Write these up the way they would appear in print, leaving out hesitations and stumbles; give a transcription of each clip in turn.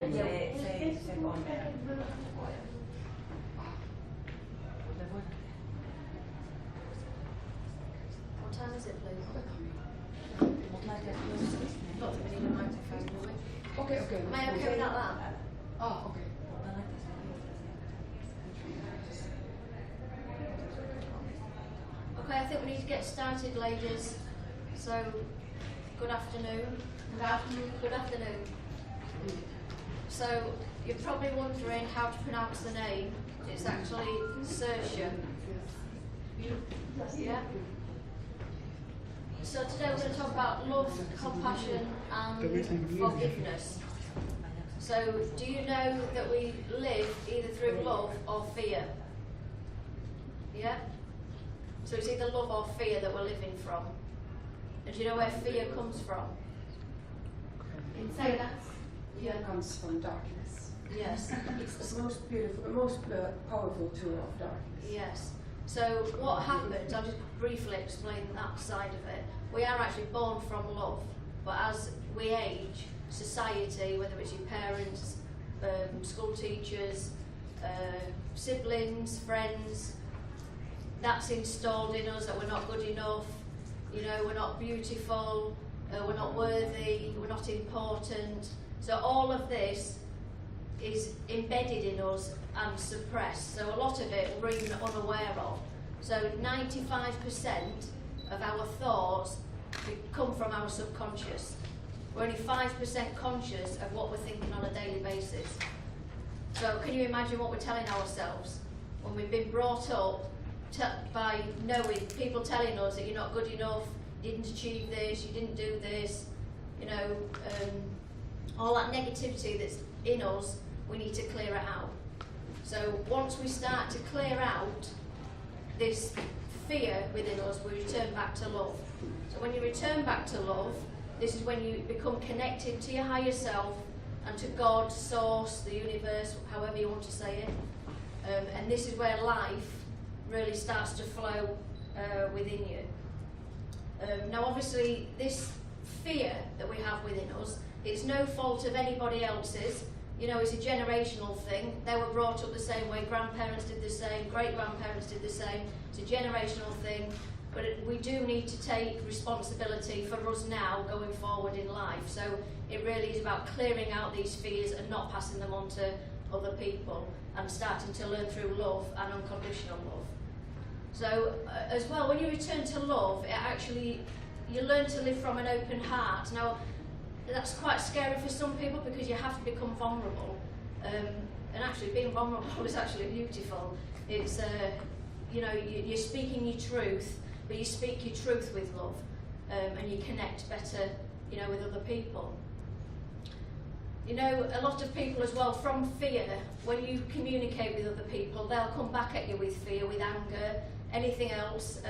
Se come. What time is it, please? Not that we need a microphone, do we? Okay. Am I okay without that? Ah, okay. Okay, I think we need to get started, ladies. So, good afternoon. Good afternoon. So, you're probably wondering how to pronounce the name. It's actually Saoirse. Yeah? So today we're going to talk about love, compassion and forgiveness. So, do you know that we live either through love or fear? Yeah? So it's either love or fear that we're living from. And do you know where fear comes from? Fear comes from darkness. Yes. It's the most beautiful, the most powerful tool of darkness. Yes. So what happens, I'll just briefly explain that side of it. We are actually born from love, but as we age, society, whether it's your parents, school teachers, siblings, friends, that's installed in us that we're not good enough, you know, we're not beautiful, we're not worthy, we're not important. So all of this is embedded in us and suppressed. So a lot of it we're even unaware of. So 95% of our thoughts come from our subconscious. We're only 5% conscious of what we're thinking on a daily basis. So can you imagine what we're telling ourselves when we've been brought up by knowing people telling us that you're not good enough, you didn't achieve this, you didn't do this, you know, all that negativity that's in us, we need to clear it out. So once we start to clear out this fear within us, we return back to love. So when you return back to love, this is when you become connected to your higher self and to God, source, the universe, however you want to say it. And this is where life really starts to flow within you. Now obviously this fear that we have within us, it's no fault of anybody else's, you know, it's a generational thing. They were brought up the same way, grandparents did the same, great-grandparents did the same, it's a generational thing, but we do need to take responsibility for us now going forward in life. So it really is about clearing out these fears and not passing them on to other people and starting to learn through love and unconditional love. So as well, when you return to love, it actually, you learn to live from an open heart. Now, that's quite scary for some people because you have to become vulnerable. And actually being vulnerable is actually beautiful. It's, you know, you're speaking your truth, but you speak your truth with love. And you connect better, you know, with other people. You know, a lot of people as well, from fear, when you communicate with other people, they'll come back at you with fear, with anger, anything else,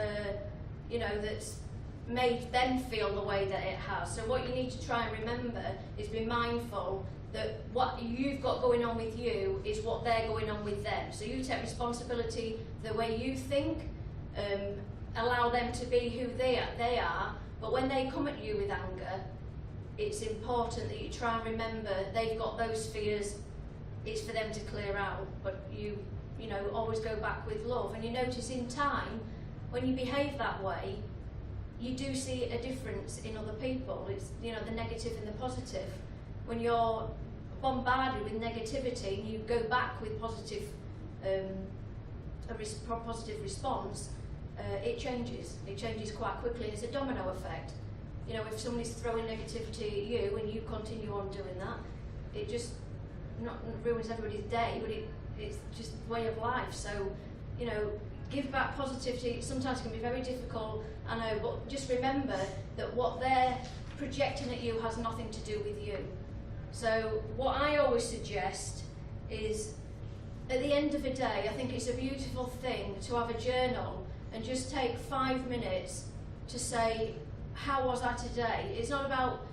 you know, that's made them feel the way that it has. So what you need to try and remember is be mindful that what you've got going on with you is what they're going on with them. So you take responsibility the way you think, allow them to be who they are, but when they come at you with anger, it's important that you try and remember they've got those fears, it's for them to clear out, but you know, always go back with love. And you notice in time, when you behave that way, you do see a difference in other people. It's, you know, the negative and the positive. When you're bombarded with negativity and you go back with positive, positive response, it changes. It changes quite quickly. It's a domino effect. You know, if somebody's throwing negativity at you and you continue on doing that, it just not ruins everybody's day, but it's just the way of life. So, you know, give back positivity. Sometimes it can be very difficult, I know, but just remember that what they're projecting at you has nothing to do with you. So what I always suggest is, at the end of the day, I think it's a beautiful thing to have a journal and just take 5 minutes to say, how was I today? It's not about,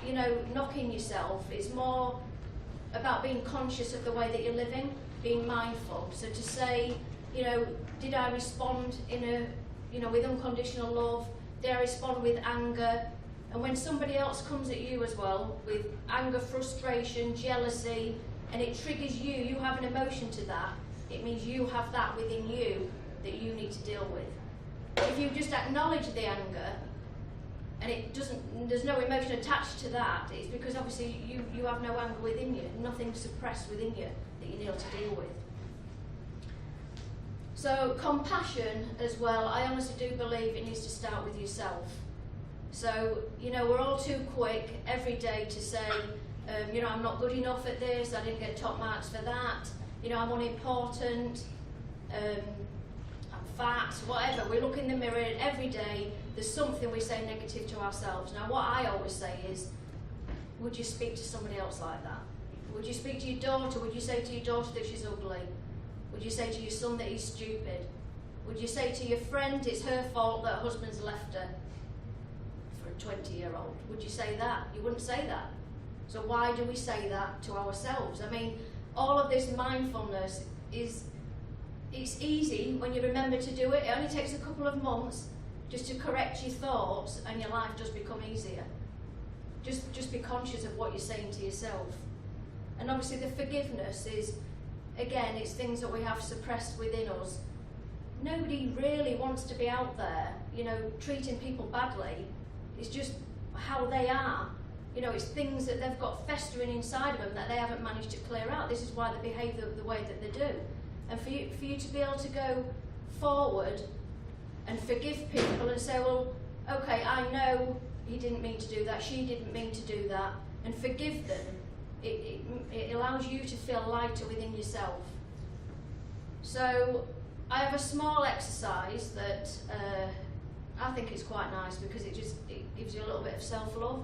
you know, knocking yourself. It's more about being conscious of the way that you're living, being mindful. So to say, you know, did I respond in a, you know, with unconditional love? Did I respond with anger? And when somebody else comes at you as well with anger, frustration, jealousy, and it triggers you, you have an emotion to that, it means you have that within you that you need to deal with. If you just acknowledge the anger, and there's no emotion attached to that, it's because obviously you have no anger within you, nothing suppressed within you that you need to deal with. So compassion as well, I honestly do believe it needs to start with yourself. So, we're all too quick every day to say, I'm not good enough at this, I didn't get top marks for that, I'm unimportant, I'm fat, whatever. We look in the mirror and every day there's something we say negative to ourselves. Now what I always say is, would you speak to somebody else like that? Would you speak to your daughter? Would you say to your daughter that she's ugly? Would you say to your son that he's stupid? Would you say to your friend it's her fault that her husband's left her for a 20-year-old? Would you say that? You wouldn't say that. So why do we say that to ourselves? I mean, all of this mindfulness it's easy when you remember to do it. It only takes a couple of months just to correct your thoughts and your life does become easier. Just be conscious of what you're saying to yourself. And obviously the forgiveness is, again, it's things that we have suppressed within us. Nobody really wants to be out there, treating people badly. It's just how they are. It's things that they've got festering inside of them that they haven't managed to clear out. This is why they behave the way that they do. And for you to be able to go forward and forgive people and say, well, okay, I know he didn't mean to do that, she didn't mean to do that, and forgive them, it allows you to feel lighter within yourself. So I have a small exercise that I think is quite nice because it gives you a little bit of self-love.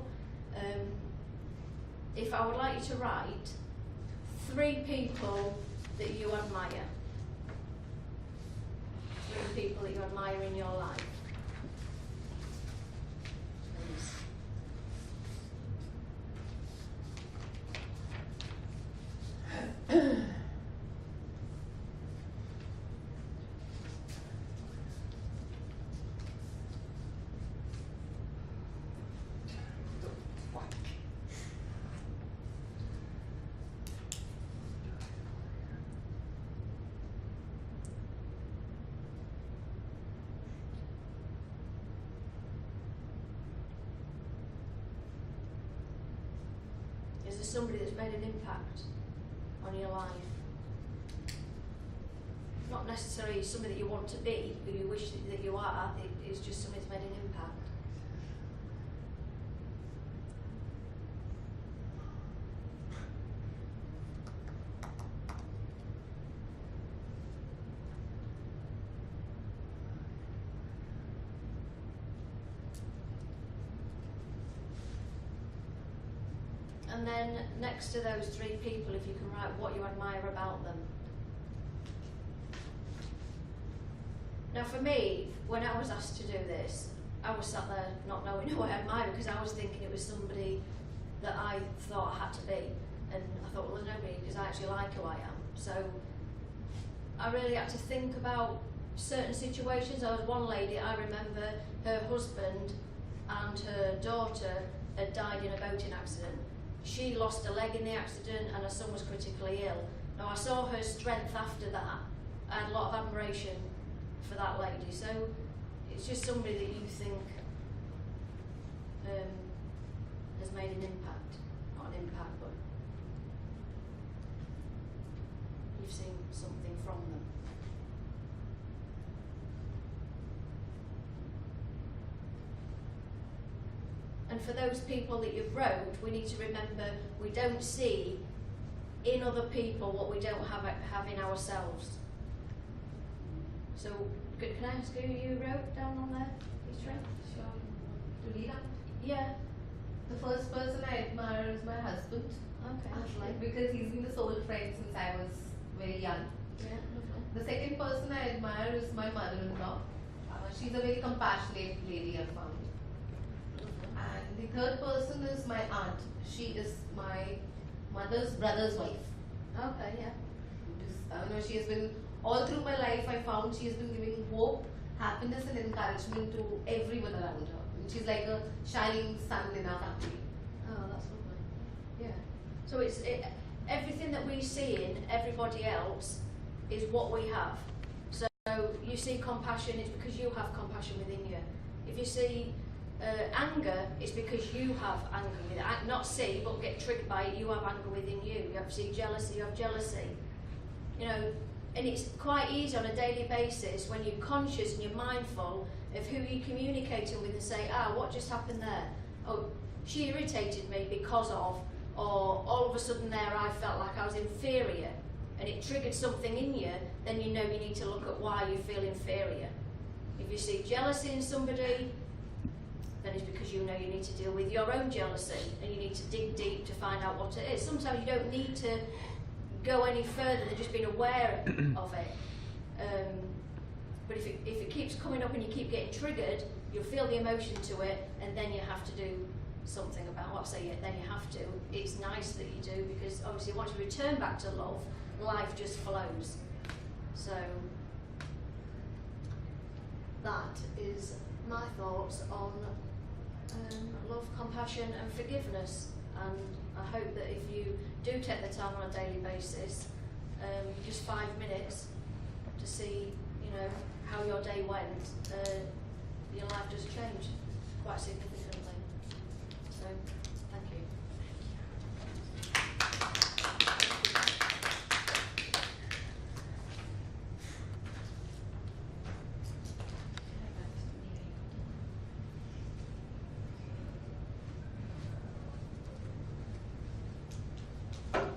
If I would like you to write 3 people that you admire. 3 people that you admire in your life. Is there somebody that's made an impact on your life? Not necessarily somebody that you want to be, who you wish that you are, it's just somebody that's made an impact. And then next to those 3 people, if you can write what you admire about them. Now for me, when I was asked to do this, I was sat there not knowing who I admired because I was thinking it was somebody that I thought I had to be. And I thought, well, there's nobody, because I actually like who I am. So I really had to think about certain situations. There was one lady, I remember her husband and her daughter had died in a boating accident. She lost a leg in the accident and her son was critically ill. Now I saw her strength after that. I had a lot of admiration for that lady. So it's just somebody that you think has made an impact. Not an impact, but you've seen something from them. And for those people that you've wrote, we need to remember we don't see in other people what we don't have in ourselves. So, can I ask who you wrote down on there, Petra? Sure. To read out? Yeah. The first person I admire is my husband. Okay, lovely. Because he's been the sole friend since I was very young. Yeah, lovely. The second person I admire is my mother-in-law. She's a very compassionate lady, I found. And the third person is my aunt. She is my mother's brother's wife. Okay, yeah. She has been, all through my life I found she has been giving hope, happiness and encouragement to everyone around her. And She's like a shining sun in our family. Oh, that's lovely. Yeah. So everything that we see in everybody else is what we have. So you see compassion, it's because you have compassion within you. If you see anger, it's because you have anger within you. Not see, but get triggered by it, you have anger within you. You have to see jealousy, you have jealousy. You know, and it's quite easy on a daily basis when you're conscious and you're mindful of who you're communicating with and say, what just happened there? Oh, she irritated me because of, or all of a sudden there I felt like I was inferior, and it triggered something in you, then you know you need to look at why you feel inferior. If you see jealousy in somebody, then it's because you know you need to deal with your own jealousy, and you need to dig deep to find out what it is. Sometimes you don't need to go any further than just being aware of it. But if it keeps coming up and you keep getting triggered, you'll feel the emotion to it, and then you have to do something about what I say. Then you have to. It's nice that you do, because obviously once you return back to love, life just flows. So that is my thoughts on love, compassion and forgiveness. And I hope that if you do take the time on a daily basis, just 5 minutes to see, you know, how your day went, your life does change quite significantly. So, thank you.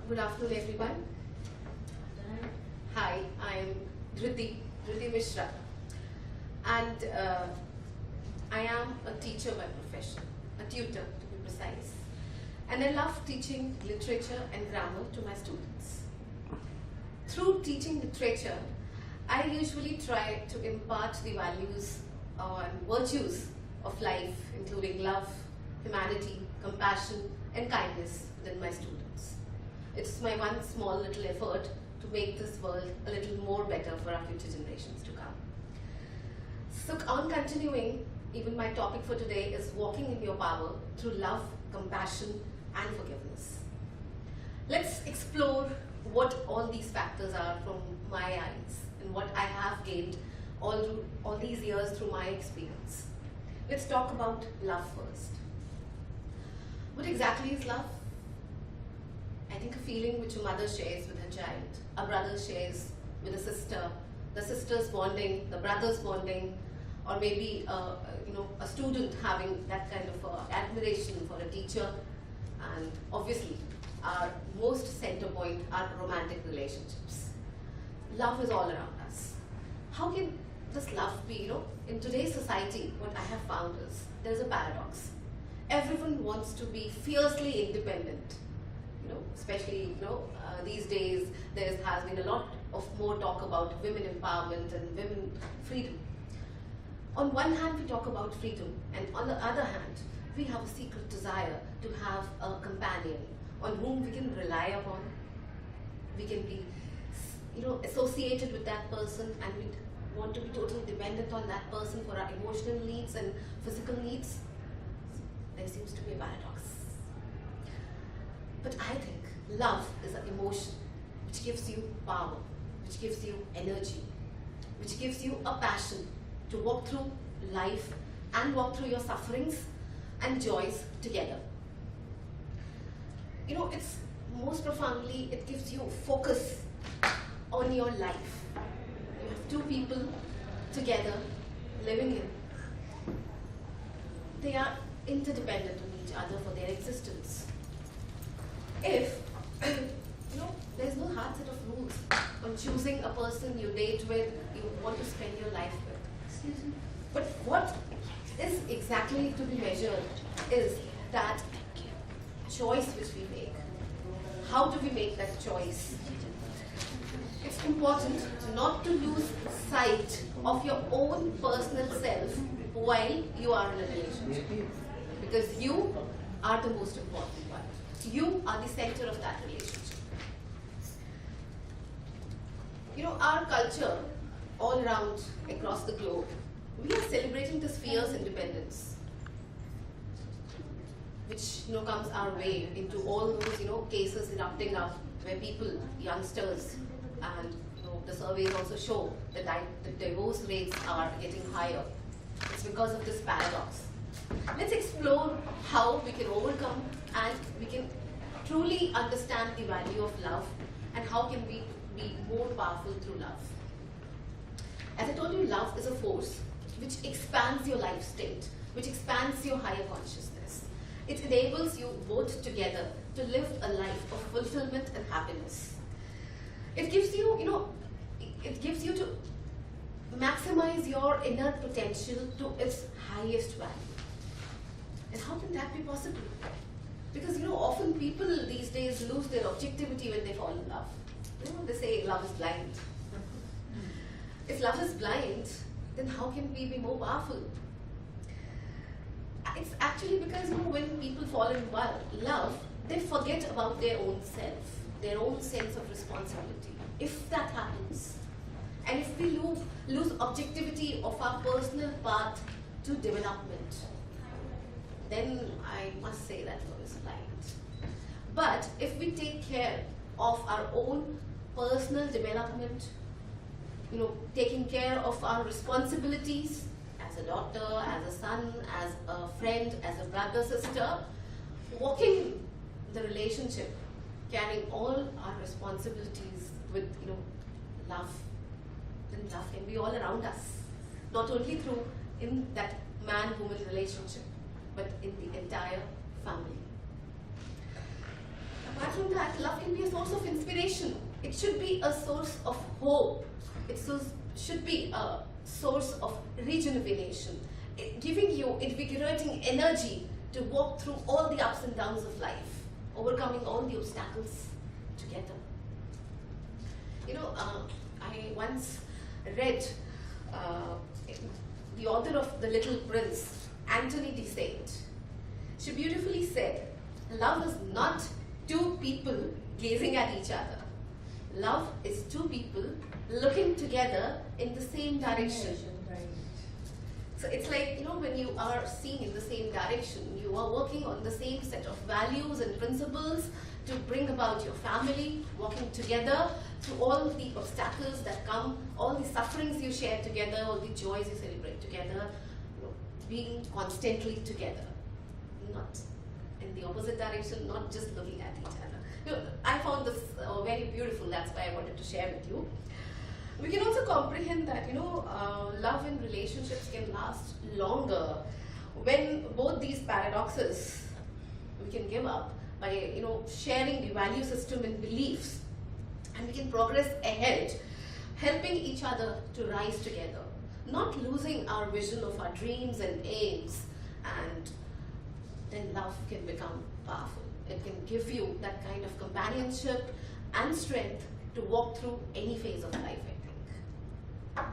Good afternoon, everyone. Hi, I'm Dhruti Mishra, and I am a teacher by profession, a tutor to be precise, and I love teaching literature and grammar to my students. Through teaching literature, I usually try to impart the values and virtues of life, including love, humanity, compassion, and kindness within my students. It's my one small little effort to make this world a little more better for our future generations to come. So on continuing, even my topic for today is walking in your power through love, compassion and forgiveness. Let's explore what all these factors are from my eyes and what I have gained all these years through my experience. Let's talk about love first. What exactly is love? I think a feeling which a mother shares with her child, a brother shares with a sister, the sister's bonding, the brother's bonding, or maybe a student having that kind of admiration for a teacher, and obviously our most center point are romantic relationships. Love is all around us. How can this love be, in today's society, what I have found is there's a paradox. Everyone wants to be fiercely independent. Especially these days there has been a lot of more talk about women empowerment and women freedom. On one hand we talk about freedom, and on the other hand we have a secret desire to have a companion on whom we can rely upon. We can be associated with that person, and we want to be totally dependent on that person for our emotional needs and physical needs. There seems to be a paradox. But I think love is an emotion which gives you power, which gives you energy, which gives you a passion to walk through life and walk through your sufferings and joys together. It's most profoundly, it gives you focus on your life. You have two people together living in. They are interdependent on each other for their existence. If there's no hard set of rules on choosing a person you date with, you want to spend your life with. But what is exactly to be measured is that choice which we make. How do we make that choice? It's important not to lose sight of your own personal self while you are in a relationship, because you are the most important one. You are the center of that relationship. Our culture, all around across the globe, we are celebrating this fierce independence. which comes our way into all those cases erupting up where people, youngsters, and the surveys also show that the divorce rates are getting higher. It's because of this paradox. Let's explore how we can overcome and we can truly understand the value of love and how can we be more powerful through love. As I told you, love is a force which expands your life state, which expands your higher consciousness. It enables you both together to live a life of fulfillment and happiness. It gives you, it gives you to maximize your inner potential to its highest value. And how can that be possible? Because often people these days lose their objectivity when they fall in love. They say love is blind. If love is blind, then how can we be more powerful? It's actually because when people fall in love, they forget about their own self, their own sense of responsibility. If that happens, and if we lose objectivity of our personal path to development, then I must say that love is blind. But if we take care of our own personal development, taking care of our responsibilities as a daughter, as a son, as a friend, as a brother, sister, walking the relationship, carrying all our responsibilities with love, then love can be all around us. Not only through in that man-woman relationship, but in the entire family. Apart from that, love can be a source of inspiration. It should be a source of hope. It should be a source of rejuvenation, giving you invigorating energy to walk through all the ups and downs of life, overcoming all the obstacles together. I once read the author of The Little Prince, Anthony de Saint. She beautifully said, love is not two people gazing at each other. Love is two people looking together in the same direction. So it's like, when you are seeing in the same direction, you are working on the same set of values and principles to bring about your family, working together through all the obstacles that come, all the sufferings you share together, all the joys you celebrate together, being constantly together, not in the opposite direction, not just looking at each other. I found this very beautiful, that's why I wanted to share with you. We can also comprehend that, love in relationships can last longer when both these paradoxes we can give up by, sharing the value system and beliefs, and we can progress ahead, helping each other to rise together, not losing our vision of our dreams and aims, and then love can become powerful. It can give you that kind of companionship and strength to walk through any phase of life, I think.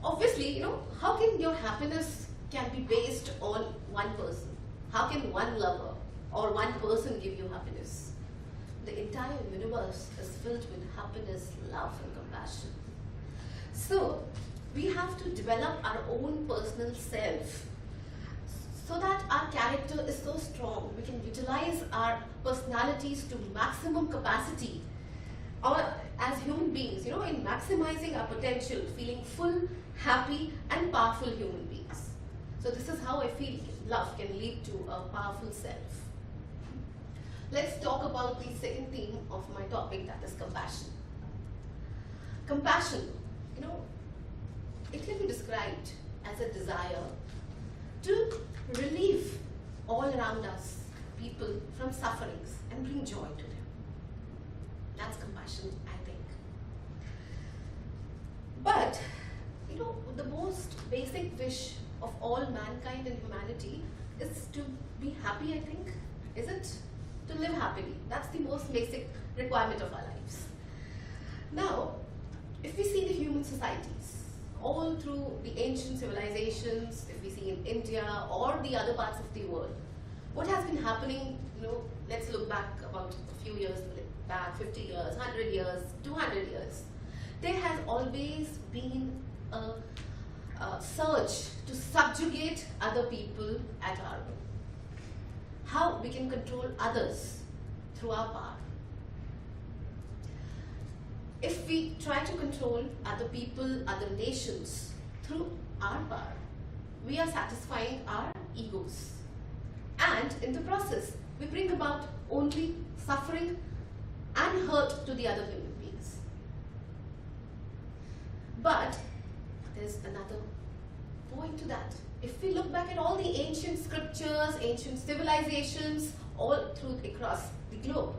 Obviously, how can your happiness can be based on one person? How can one lover or one person give you happiness? The entire universe is filled with happiness, love, and compassion. So, we have to develop our own personal self so that our character is so strong. We can utilize our personalities to maximum capacity. Or as human beings, in maximizing our potential, feeling full, happy, and powerful human beings. So this is how I feel love can lead to a powerful self. Let's talk about the second theme of my topic, that is compassion. Compassion, it can be described as a desire to relieve all around us people from sufferings and bring joy to them. That's compassion, I think. But, the most basic wish of all mankind and humanity is to be happy, I think. Is it? To live happily. That's the most basic requirement of our lives. Now, if we see the human societies, all through the ancient civilizations, if we see in India or the other parts of the world, what has been happening, let's look back about a few years back, 50 years, 100 years, 200 years. There has always been a search to subjugate other people at our will. how we can control others through our power. If we try to control other people, other nations through our power, we are satisfying our egos. And in the process, we bring about only suffering and hurt to the other human beings. But there's another point to that. If we look back at all the ancient scriptures, ancient civilizations, all through across the globe,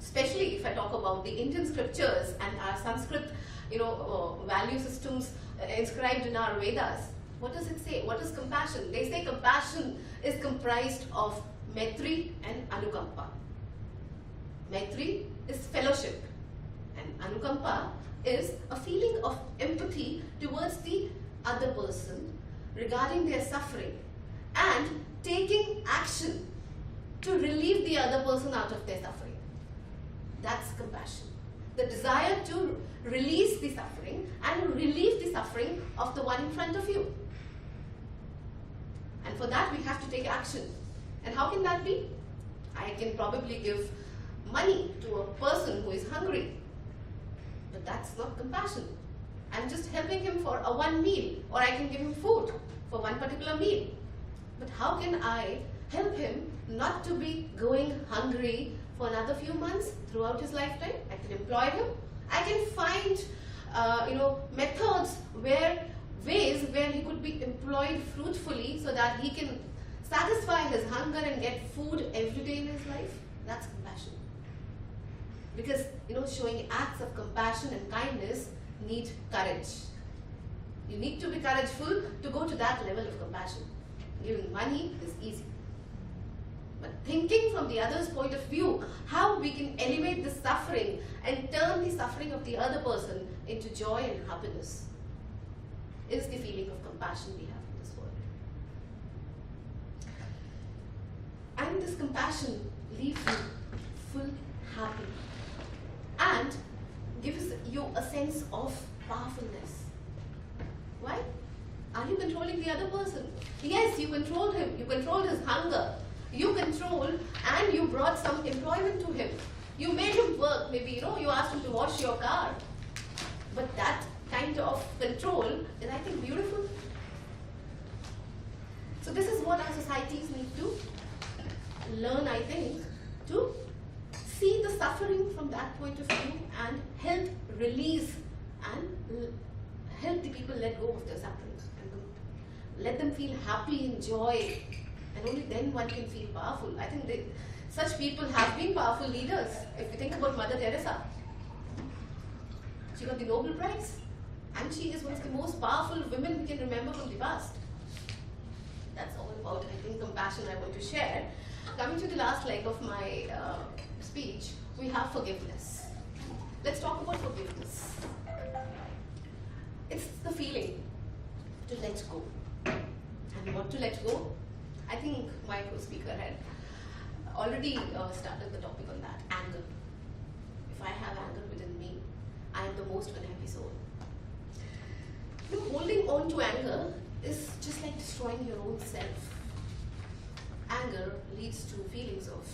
especially if I talk about the Indian scriptures and our Sanskrit, value systems inscribed in our Vedas, what does it say? What is compassion? They say compassion is comprised of Maitri and Anukampa. Maitri is fellowship, and Anukampa is a feeling of empathy towards the other person regarding their suffering and taking action to relieve the other person out of their suffering. That's compassion. The desire to release the suffering and relieve the suffering of the one in front of you. And for that we have to take action. And how can that be? I can probably give money to a person who is hungry, but that's not compassion. I'm just helping him for a one meal, or I can give him food for one particular meal. But how can I help him not to be going hungry for another few months throughout his lifetime? I can employ him. I can find methods ways where he could be employed fruitfully so that he can satisfy his hunger and get food every day in his life. That's compassion. Because showing acts of compassion and kindness need courage. You need to be courageful to go to that level of compassion. Giving money is easy. But thinking from the other's point of view, how we can elevate the suffering and turn the suffering of the other person into joy and happiness is the feeling of compassion we have in this world. And this compassion leaves you full happy and gives you a sense of powerfulness. Why? Are you controlling the other person? Yes, you controlled him. You controlled his hunger. You controlled and you brought some employment to him. You made him work. Maybe, you asked him to wash your car. But that kind of control is, I think, beautiful. So this is what our societies need to learn, I think, to see the suffering from that point of view and help release and help the people let go of their suffering and let them feel happy and joy, and only then one can feel powerful. I think such people have been powerful leaders. If you think about Mother Teresa, she got the Nobel Prize and she is one of the most powerful women we can remember from the past. That's all about, I think, compassion I want to share. Coming to the last leg of my speech, we have forgiveness. Let's talk about forgiveness. It's the feeling to let go. And what to let go? I think my co-speaker had already started the topic on that. Anger. If I have anger within me, I am the most unhappy soul. Holding on to anger is just like destroying your own self. Anger leads to feelings of,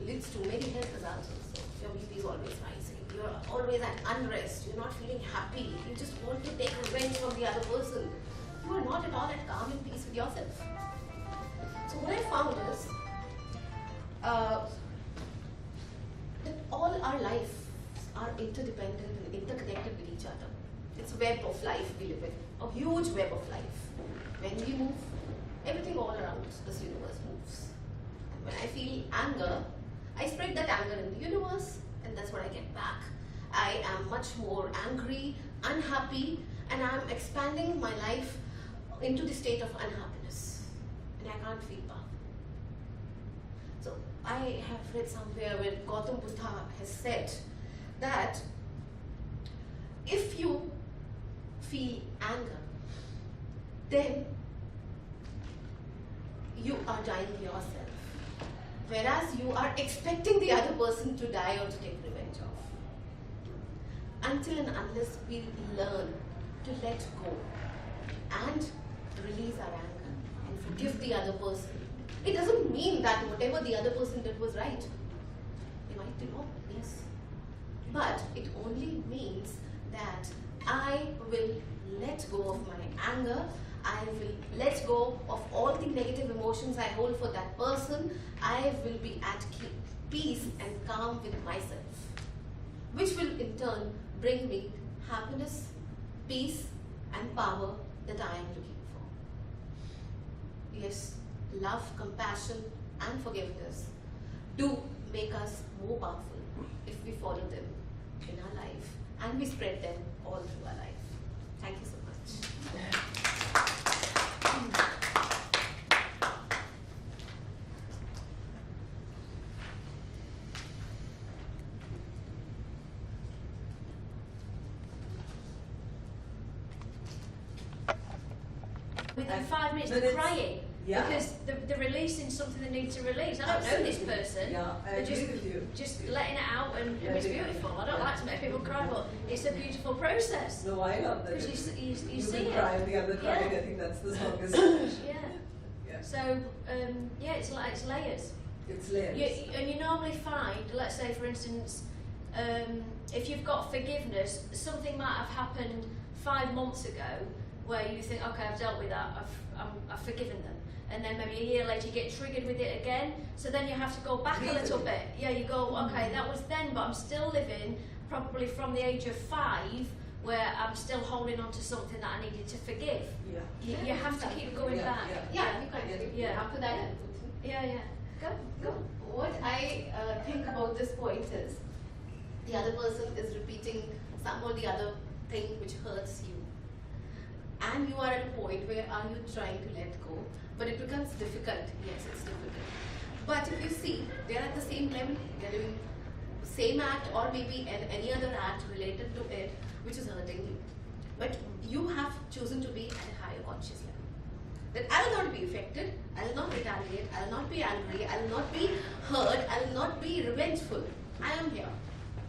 leads to many health results also. Your BP is always rising. You're always at unrest. You're not feeling happy. You just want to take revenge from the other person. You are not at all at calm and peace with yourself. So what I found is that all our lives are interdependent and interconnected with each other. It's a web of life we live in, a huge web of life. When we move, everything all around this universe moves. And when I feel anger, I spread that anger in the universe, and that's what I get back. I am much more angry, unhappy, and I'm expanding my life into the state of unhappiness. And I can't feel powerful. So I have read somewhere where Gautam Buddha has said that if you feel anger, then you are dying yourself, whereas you are expecting the other person to die or to take revenge of. Until and unless we learn to let go and release our anger and forgive the other person, it doesn't mean that whatever the other person did was right. They might be wrong, yes. But it only means that I will let go of my anger, I will let go of all the negative emotions I hold for that person, I will be at peace and calm with myself, which will in turn bring me happiness, peace and power that I am looking for. Yes, love, compassion and forgiveness do make us more powerful if we follow them in our life and we spread them all through our life. Thank you so much. Within 5 minutes, But they're it's- crying yeah. because they're releasing something they need to release. I don't know this Absolutely. person. Yeah, I They're agree with you. just letting it out, and Yeah, it's yeah. beautiful. I don't like to make people cry, but it's a beautiful process. No, I love that. Because you You see can it. cry and the other crying. Yeah. I think that's the strongest. Yeah. Yeah. So yeah, it's like it's layers. It's layers. And you normally find, let's say for instance, if you've got forgiveness, something might have happened 5 months ago where you think, okay, I've dealt with that, I've forgiven them. And then maybe a year later you get triggered with it again. So then you have to go back a little bit. Yeah, you go, okay, that was then, but I'm still living probably from the age of 5 where I'm still holding on to something that I needed to forgive. Yeah. You have to keep going Yeah, back. Yeah, you can. Yeah. After that, Yeah, yeah. Go, go. what I think about this point is the other person is repeating some or the other thing which hurts you, and you are at a point where are you trying to let go, but it becomes difficult. Yes, it's difficult. But if you see, they are at the same level, they are doing same act or maybe any other act related to it which is hurting you, but you have chosen to be at a higher conscious level. That I will not be affected, I will not retaliate, I will not be angry, I will not be hurt, I will not be revengeful. I am here.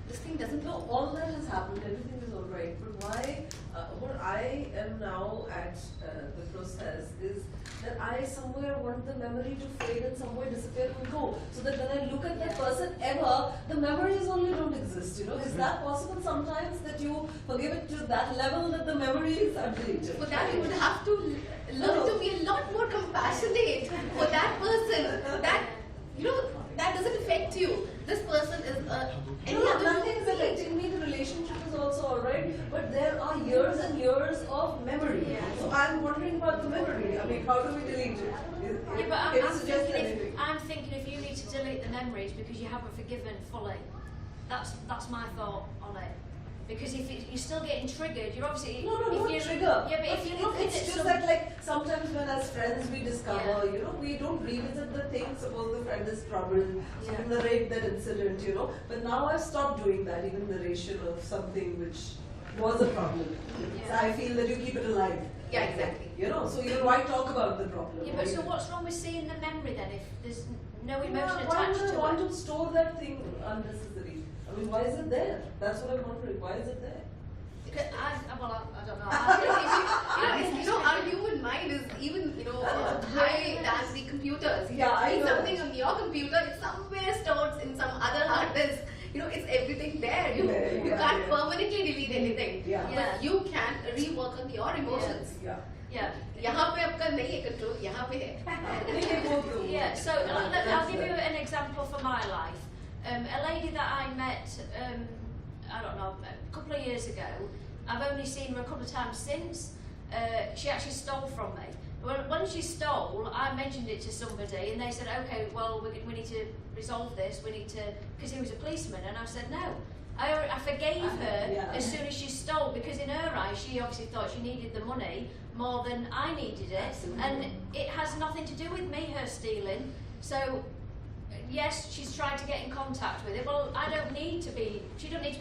This thing doesn't No, go. all that has happened, everything is alright, but why, what I am now at the process is that I somewhere want the memory to fade and somewhere disappear and go, so that when I look at that person ever, the memories only don't exist, you know. Is that possible sometimes that you forgive it to that level that the memories are deleted? For that you would have to learn to be a lot more compassionate for that person. That, you know, that doesn't affect you. This person is any No, other nothing is human being. affecting me. The relationship is also alright, but there are years and years of memory. Yeah. So I'm wondering about the memory. I mean, how do we delete it? Yeah, but Can you suggest anything? I'm thinking if you need to delete the memories because you haven't forgiven fully, that's my thought on it. Because if you're still getting triggered, you're obviously No, if not you, trigger. Yeah, but if you're looking it's at just some, that, like, sometimes when as friends we discover, Yeah. you know, we don't revisit the thing. Suppose the friend is troubled, so Yeah. we narrate that incident, you know. But now I've stopped doing that, even narration of something which was a problem. So Yeah. I feel that you keep it alive. Yeah, exactly. You know, so even why talk about the problem? yeah, but so what's wrong with seeing the memory then if there's no emotion Why attached would I to want it? to store that thing unnecessary? I mean, why is it there? That's what I'm wondering. Why is it there? I don't know. You know, our human mind is even, high than the computers. You Yeah, can I see know. something on your computer, it's somewhere stored in some other hard disk. You know, it's everything there. You can't Yeah. permanently delete anything. Yeah. But you can rework on your emotions. Yeah. Yeah. यहाँ पे आपका नहीं है control, यहाँ पे है. They go through. Yeah, so I'll give you an example for my life. A lady that I met, I don't know, a couple of years ago, I've only seen her a couple of times since. She actually stole from me. When she stole, I mentioned it to somebody and they said, okay, well, we need to resolve this, we need to, because he was a policeman, and I said, no. I forgave her Yeah. as soon as she stole, because in her eyes, she obviously thought she needed the money more than I needed it. Absolutely. And it has nothing to do with me, her stealing. So, yes, she's tried to get in contact with it. Well, she don't need to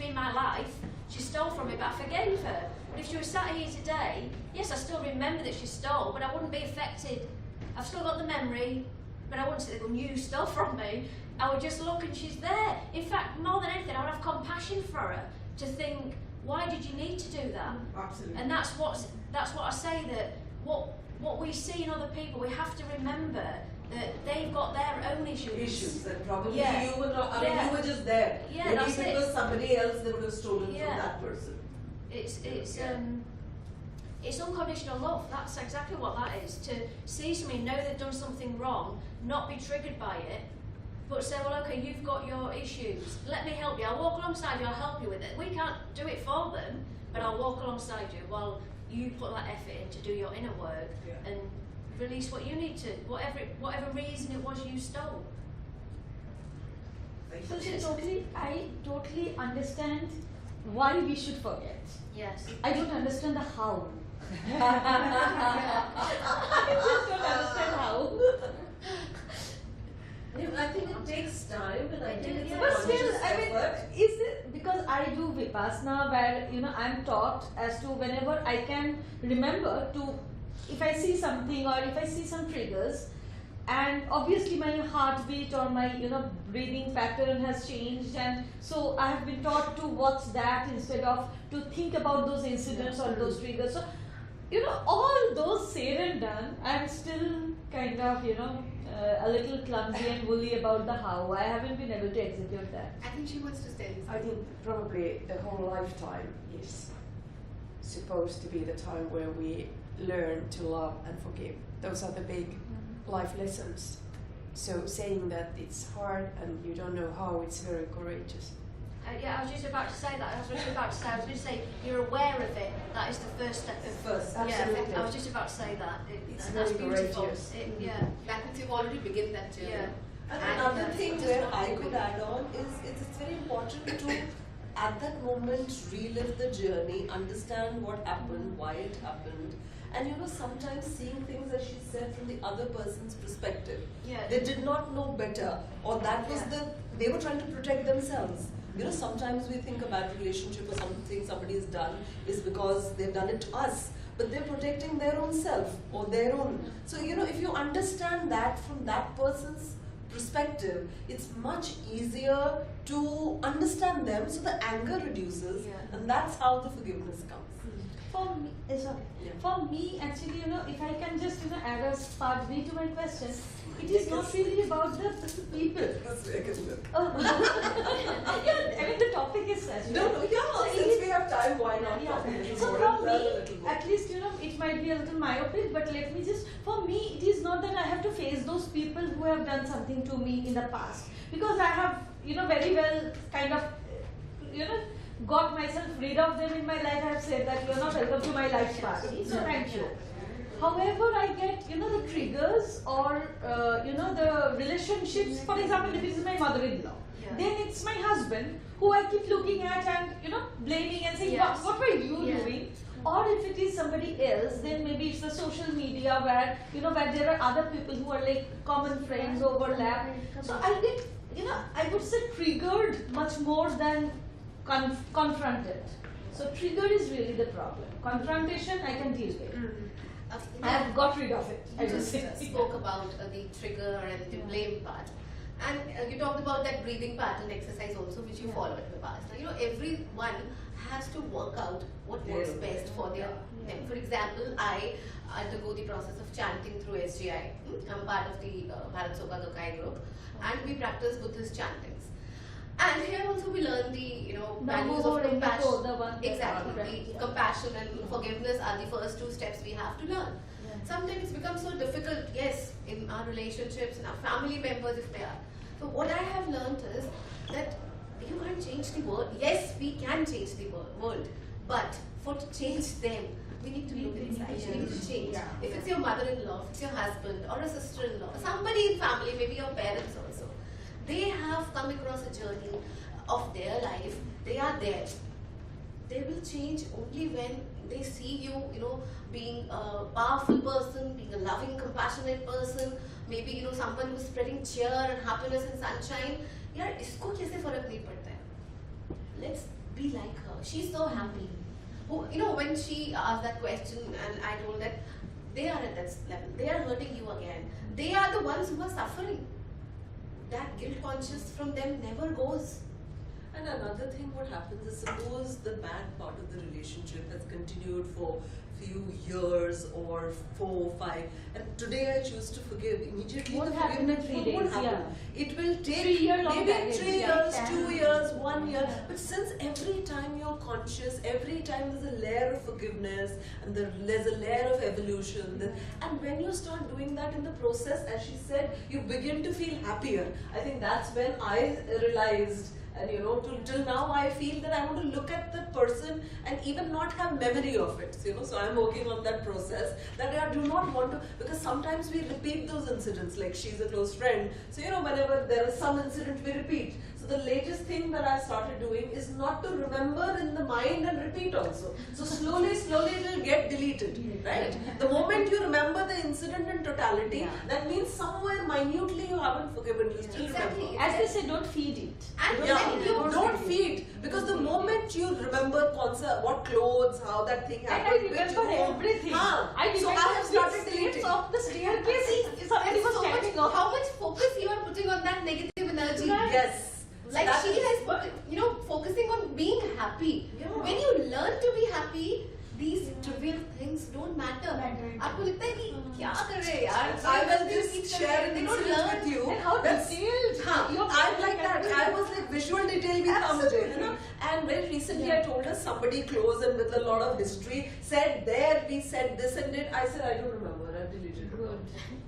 be in my life. She stole from me, but I forgave her. And if she was sat here today, yes, I still remember that she stole, but I wouldn't be affected. I've still got the memory, but I wouldn't say, well, you stole from me. I would just look and she's there. In fact, more than anything, I would have compassion for her to think, why did you need to do that? Absolutely. And that's what I say, that what we see in other people, we have to remember that they've got their own Issues and probably Yeah. you were not. I mean, Yeah. you were just there. Yeah, Maybe that's if it it. was somebody else, they would have stolen Yeah. from that person. It's unconditional love. That's exactly what that is. To see somebody, know they've done something wrong, not be triggered by it, but say, well, okay, you've got your issues. Let me help you. I'll walk alongside you. I'll help you with it. We can't do it for them, but I'll walk alongside you while you put that effort in to do your inner work Yeah. and release what you need to, whatever reason it was you stole. Right? So I totally understand why we should forget. Yes. I don't understand the how. I just don't understand how. I think it takes time, and I think it's a But still, conscious I mean, effort. is it because I do Vipassana where I'm taught as to whenever I can remember to, if I see something or if I see some triggers, and obviously my heartbeat or my breathing pattern has changed, and so I have been taught to watch that instead of to think about those incidents or those triggers. So all those said and done, I'm still kind of a little clumsy and woolly about the how. I haven't been able to execute that. I think she wants to stay. I think probably the whole lifetime is supposed to be the time where we learn to love and forgive. Those are the big life lessons. So saying that it's hard and you don't know how, it's very courageous. Yeah, I was just about to say that. I was going to say you're aware of it. That is the first step. First, absolutely. Yeah, I was just about to say that. It's and very that's beautiful. courageous. Yeah. That means you've already begun that journey. Yeah. And And another that's thing just where what I we could do. add on is it's very important to, at that moment, relive the journey, understand what happened, why it happened, and sometimes seeing things, as she said, from the other person's perspective. Yeah. They did not know better, or that was they were trying to protect themselves. Sometimes we think a bad relationship or something somebody has done is because they've done it to us, but they're protecting their own self or their own. So, if you understand that from that person's perspective, it's much easier to understand them, so the anger reduces, Yeah. and that's how the forgiveness comes. For me, sorry. Yeah. For me, actually, if I can just add a part B to my question, it is not really about the people. Oh, yeah, I mean the topic is such. No, right? yeah, So since it- we have time, why not Yeah. talk a little So more for and learn a me, little more? at least it might be a little myopic, but let me just. For me, it is not that I have to face those people who have done something to me in the past, because I have very well kind of got myself rid of them in my life. I have said that you are not welcome to my life party, so thank you. However, I get the triggers or the relationships. For example, if it is my mother-in-law, Yeah. then it's my husband who I keep looking at and blaming and saying, Yes. what were you Yeah. doing? Or if it is somebody else, then maybe it's the social media where where there are other people who are like common friends overlap. So I get I would say triggered much more than confronted. So trigger is really the problem. Confrontation I can deal with. I have got rid of it. I You just just spoke about the trigger and the blame part. And you talked about that breathing pattern exercise also, which you followed in the past. Now, everyone has to work out what works Yeah. best for them. For example, I undergo the process of chanting through SGI. I'm part of the Bharat Soka Gakkai group, and we practice Buddhist chantings. And here also we learn the values of compassion. the one that- Exactly, Right, the yeah. compassion and forgiveness are the first two steps we have to learn. Sometimes it's become so difficult, yes, in our relationships, in our family members if they are. So what I have learned is that you can't change the world. Yes, we can change the world, but to change them, we need to look inside. We need to change. Yeah. If it's your mother-in-law, if it's your husband or a sister-in-law, somebody in family, maybe your parents also, they have come across a journey of their life. They are there. They will change only when they see you, being a powerful person, being a loving, compassionate person, maybe, someone who's spreading cheer and happiness and sunshine. यार इसको कैसे फर्क नहीं पड़ता है? Let's be like her. She's so happy. When she asked that question and I told that they are at that level, they are hurting you again. They are the ones who are suffering. That guilt conscious from them never goes. And another other thing what happens is, suppose the bad part of the relationship has continued for few years or 4, 5, and today I choose to forgive, immediately Won't the happen in forgiveness 3 won't days, happen. yeah. It will take 3 year long maybe baggage, 3 yeah. years, 2 years, 1 year. But since every time you're conscious, every time there's a layer of forgiveness and there's a layer of evolution, and when you start doing that in the process, as she said, you begin to feel happier. I think that's when I realized. And you know, till now I feel that I want to look at the person and even not have memory of it. So, you know, so I'm working on that process, that I do not want to, because sometimes we repeat those incidents, like she's a close friend. So, you know, whenever there is some incident, we repeat. So the latest thing that I started doing is not to remember in the mind and repeat also. So slowly it will get deleted, right? The moment you remember the incident in totality, that means somewhere minutely you haven't forgiven, you still remember. As they say, don't feed it. And Yeah, when you don't feed, because the moment you remember what clothes, how that thing And I happened, which remember home, everything. I so remember I have started the deleting. states of the staircase. If somebody and was so much, standing on. how much focus you are putting on that negative energy. Right. Yes. Like That she is- has put, you know, focusing on being happy. Yeah. When you learn to be happy, these trivial things don't matter. आपको लगता है कि क्या कर रहे हैं यार? I will They just keep share an they don't incident learn. with you. And how That's- detailed. हाँ, your I'm like that. I was like visual detail भी था मुझे, है ना? And very recently I told her somebody close and with a lot of history said there we said this and did. I said I don't remember. I deleted it.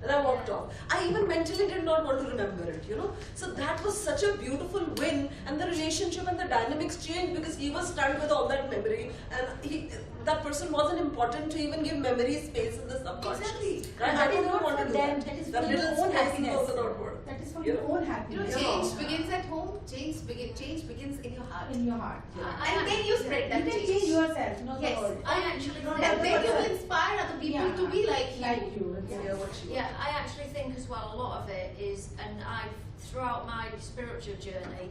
And I walked off. I even mentally did not want to remember it, you know. So that was such a beautiful win, and the relationship and the dynamics changed because he was stunned with all that memory, and that person wasn't important to even give memory space in the subconscious. Exactly. Right? That I is don't not want for to do them, that. that is for That your little own space is happiness. also not work. That is for You your know? own You know, happiness. change begins at home. Change begins in your heart. In your heart. And then you spread that You can change yourself, not Yes. the world. I actually And think then you will inspire other people Yeah. to be like you. Like you. Yeah, what she Yeah, I actually think as well a lot of it is, and I've throughout my spiritual journey,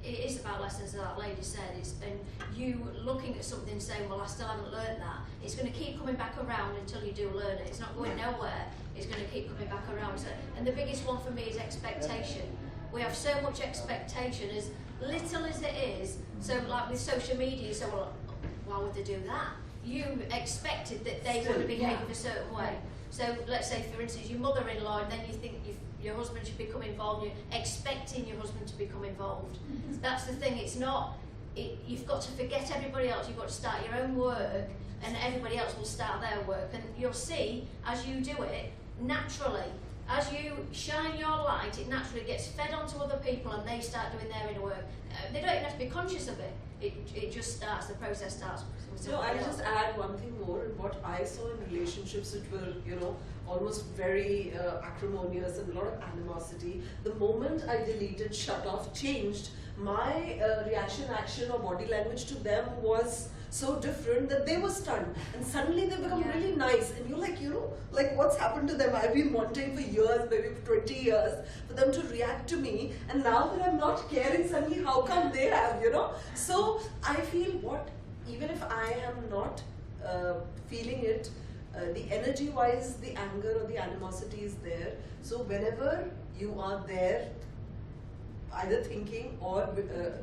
it is about lessons that lady said. And you looking at something and saying, well, I still haven't learned that. It's going to keep coming back around until you do learn it. It's not going nowhere. It's going to keep coming back around. So, and the biggest one for me is expectation. We have so much expectation, as little as it is. So like with social media, so well, why would they do that? You expected that they Still, would behave yeah. a certain way. So let's say, for instance, your mother-in-law, and then you think your husband should become involved, you're expecting your husband to become involved. That's the thing, it's not, you've got to forget everybody else, you've got to start your own work, and everybody else will start their work. And you'll see, as you do it, naturally, as you shine your light, it naturally gets fed onto other people and they start doing their inner work. They don't even have to be conscious of it. It just starts, the process starts. with No, I'll somebody just else. add one thing more. What I saw in relationships which were, you know, almost very acrimonious and a lot of animosity, the moment I deleted, shut off, changed, my reaction, action or body language to them was so different that they were stunned. And suddenly they become Yeah. really nice. And you're like, you know, like what's happened to them? I've been wanting for years, maybe for 20 years, for them to react to me. And now that I'm not caring, suddenly how come they have, you know? So I feel even if I am not feeling it, the energy wise, the anger or the animosity is there. So whenever you are there, either thinking or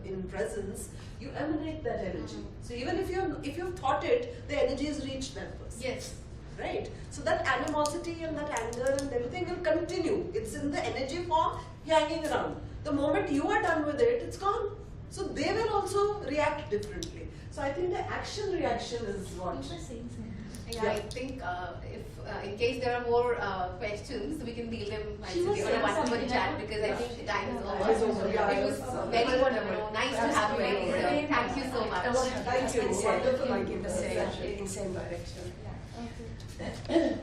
in presence, you emanate that energy. So even if you've thought it, the energy has reached that person. Yes. Right? So that animosity and that anger and everything will continue. It's in the energy form, hanging around. The moment you are done with it, it's gone. So they will also react differently. So I think the action reaction is what. Yeah, Yeah. I think if in case there are more questions, we can deal them She was on a saying one-to-one something, chat I because I think the time is over. Time is over, yeah, It it was was very wonderful. nice to have you here. Thank you so much. Thank you. It's Wonderful. like in the same direction. Okay.